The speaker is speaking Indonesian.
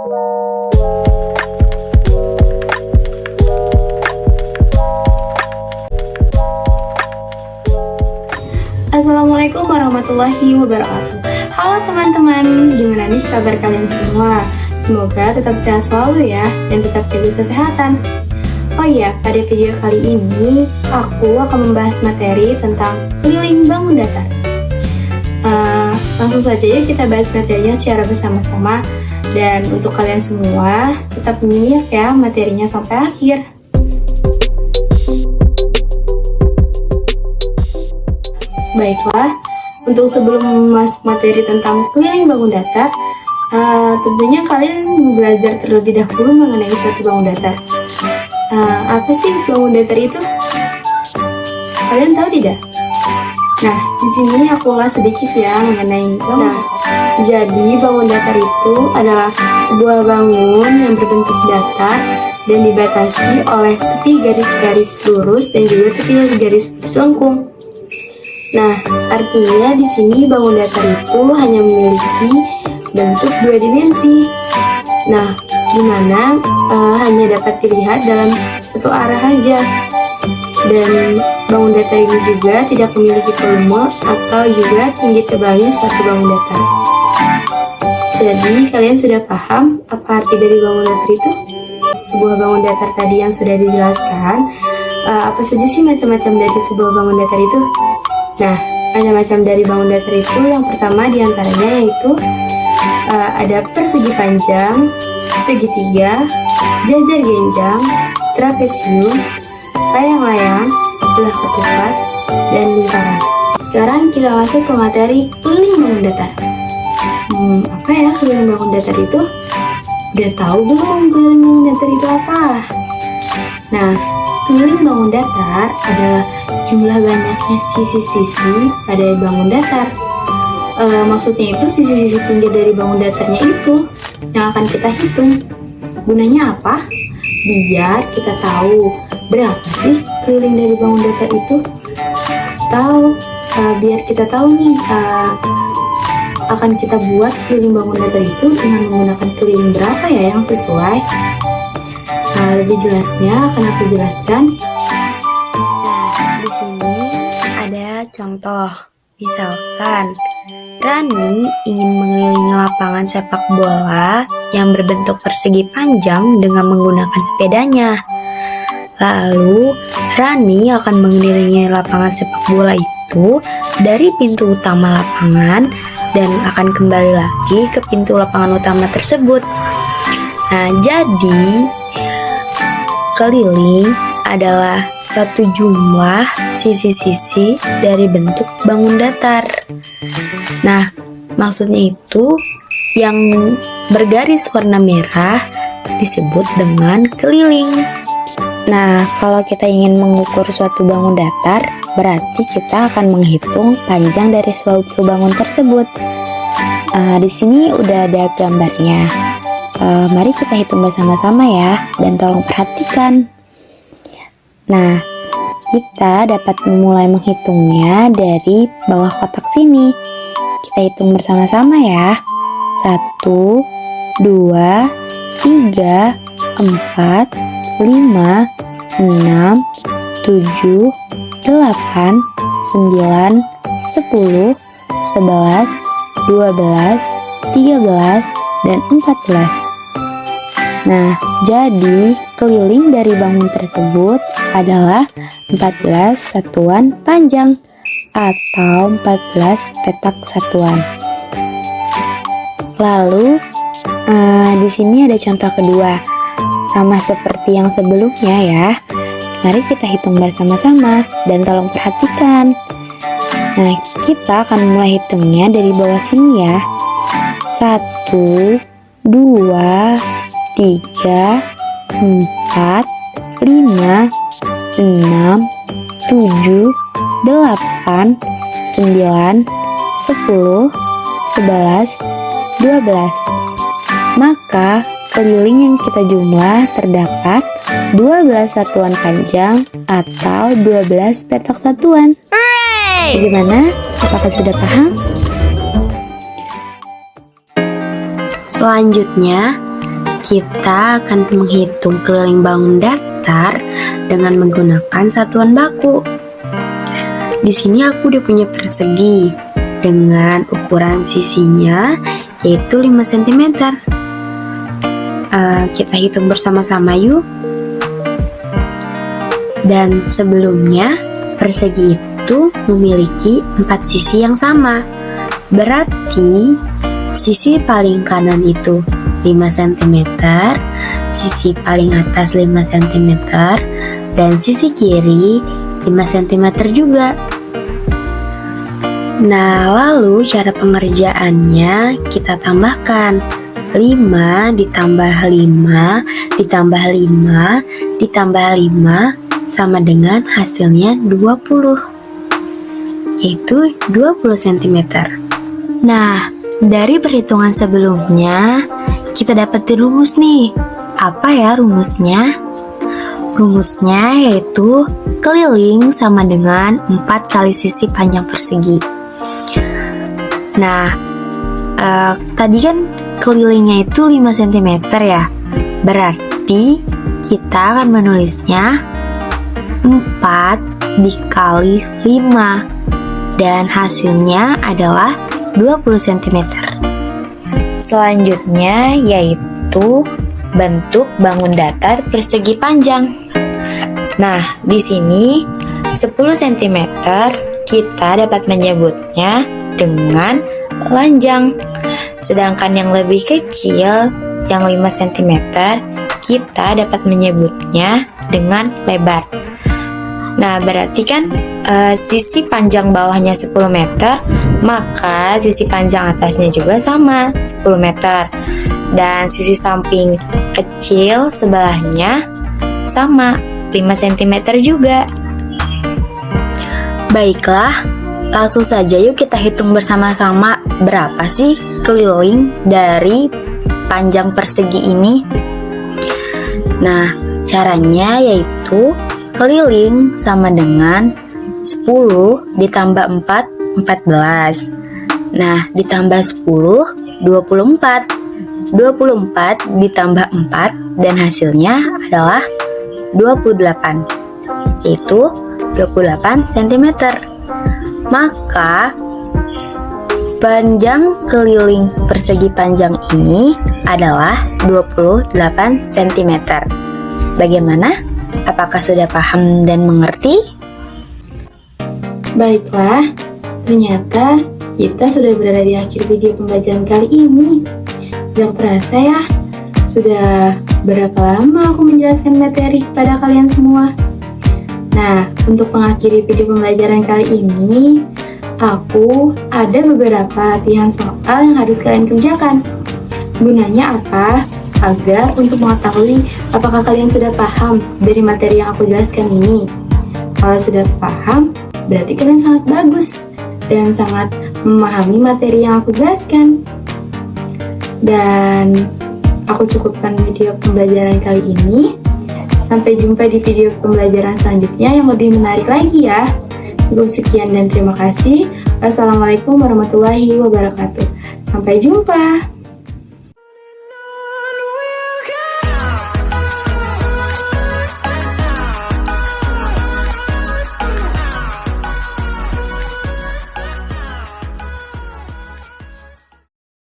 Assalamualaikum warahmatullahi wabarakatuh. Halo teman-teman, gimana nih kabar kalian semua? Semoga tetap sehat selalu ya, dan tetap jaga kesehatan. Oh iya, pada video kali ini aku akan membahas materi tentang keliling bangun datar. Langsung saja yuk kita bahas materinya secara bersama-sama. Dan untuk kalian semua, tetap menyimak ya materinya sampai akhir. Baiklah, untuk sebelum masuk materi tentang keliling bangun datar, tentunya kalian belajar terlebih dahulu mengenai suatu bangun datar. Apa sih bangun datar itu? Kalian tahu tidak? Nah, di sini aku ulas sedikit ya mengenai bangun datar. Jadi, bangun datar itu adalah sebuah bangun yang berbentuk datar dan dibatasi oleh tepi garis-garis lurus dan juga tepi garis-garis lengkung. Nah, artinya di sini bangun datar itu hanya memiliki bentuk dua dimensi. Nah, di mana hanya dapat dilihat dalam satu arah saja. Dan bangun datar ini juga tidak memiliki volume atau juga tinggi tebalnya suatu bangun datar. Jadi, kalian sudah paham apa arti dari bangun datar itu? Sebuah bangun datar tadi yang sudah dijelaskan, apa saja sih macam-macam dari sebuah bangun datar itu? Nah, macam-macam dari bangun datar itu yang pertama diantaranya yaitu ada persegi panjang, segitiga, jajar genjang, trapesium, layang-layang, belah ketupat, dan lingkaran. Sekarang kita masuk ke materi keliling bangun datar. Apa ya keliling bangun datar itu? Udah tahu belum keliling bangun datar itu apa? Nah, keliling bangun datar adalah jumlah banyaknya sisi-sisi pada bangun datar. Maksudnya itu sisi-sisi pinggir dari bangun datarnya itu yang akan kita hitung. Gunanya apa? Biar kita tahu berapa sih keliling dari bangun datar itu. Atau biar kita tahu nih akan kita buat keliling bangun datar itu dengan menggunakan keliling berapa ya yang sesuai. Lebih jelasnya akan aku jelaskan. Di sini ada contoh. Misalkan, Rani ingin mengelilingi lapangan sepak bola yang berbentuk persegi panjang dengan menggunakan sepedanya. Lalu, Rani akan mengelilingi lapangan sepak bola itu dari pintu utama lapangan dan akan kembali lagi ke pintu lapangan utama tersebut. Nah, jadi keliling adalah suatu jumlah sisi-sisi dari bentuk bangun datar. Nah, maksudnya itu yang bergaris warna merah disebut dengan keliling. Nah, kalau kita ingin mengukur suatu bangun datar, berarti kita akan menghitung panjang dari suatu bangun tersebut. Di sini udah ada gambarnya. Mari kita hitung bersama-sama ya, dan tolong perhatikan. Nah, kita dapat memulai menghitungnya dari bawah kotak sini. Kita hitung bersama-sama ya. 1, 2, 3, 4, 5, 6, 7, 8, 9, 10, 11, 12, 13, dan 14. Nah, jadi keliling dari bangun tersebut adalah 14 satuan panjang atau 14 petak satuan. Lalu, di sini ada contoh kedua. Sama seperti yang sebelumnya ya. Mari kita hitung bersama-sama dan tolong perhatikan. Nah, kita akan mulai hitungnya dari bawah sini ya. 1, 2, 3, 4, 5, 6, 7, 8, 9, 10, 11, 12. Maka keliling yang kita jumlah terdapat 12 satuan panjang atau 12 petak satuan. Bagaimana? Apakah sudah paham? Selanjutnya, kita akan menghitung keliling bangun datar dengan menggunakan satuan baku. Di sini aku udah punya persegi dengan ukuran sisinya yaitu 5 cm. Kita hitung bersama-sama yuk. Dan sebelumnya persegi itu memiliki 4 sisi yang sama. Berarti sisi paling kanan itu 5 cm, sisi paling atas 5 cm, dan sisi kiri 5 cm juga. Nah, lalu cara pengerjaannya kita tambahkan 5 ditambah 5 ditambah 5 ditambah 5 sama dengan hasilnya 20, yaitu 20 cm. Nah, dari perhitungan sebelumnya kita dapetin rumus nih. Apa ya rumusnya? Rumusnya yaitu keliling sama dengan 4 kali sisi panjang persegi. Nah, tadi kan kelilingnya itu 5 cm ya. Berarti kita akan menulisnya 4 dikali 5 dan hasilnya adalah 20 cm. Selanjutnya yaitu bentuk bangun datar persegi panjang. Nah, di sini 10 cm kita dapat menyebutnya dengan lanjang. Sedangkan yang lebih kecil, yang 5 cm, kita dapat menyebutnya dengan lebar. Nah, berarti kan sisi panjang bawahnya 10 meter, maka sisi panjang atasnya juga sama, 10 meter. Dan sisi samping kecil sebelahnya sama, 5 cm juga. Baiklah, langsung saja yuk kita hitung bersama-sama berapa sih keliling dari panjang persegi ini. Nah, caranya yaitu keliling sama dengan 10 ditambah 4, 14. Nah, ditambah 10, 24. 24 ditambah 4 dan hasilnya adalah 28, yaitu 28 cm. Maka panjang keliling persegi panjang ini adalah 28 cm. Bagaimana? Apakah sudah paham dan mengerti? Baiklah, ternyata kita sudah berada di akhir video pembelajaran kali ini. Gak terasa ya, sudah berapa lama aku menjelaskan materi kepada kalian semua. Nah, untuk mengakhiri video pembelajaran kali ini, aku ada beberapa latihan soal yang harus kalian kerjakan. Gunanya apa? Agar untuk mengetahui apakah kalian sudah paham dari materi yang aku jelaskan ini. Kalau sudah paham, berarti kalian sangat bagus dan sangat memahami materi yang aku jelaskan. Dan aku cukupkan video pembelajaran kali ini. Sampai jumpa di video pembelajaran selanjutnya yang lebih menarik lagi ya. Cukup sekian dan terima kasih. Wassalamualaikum warahmatullahi wabarakatuh. Sampai jumpa.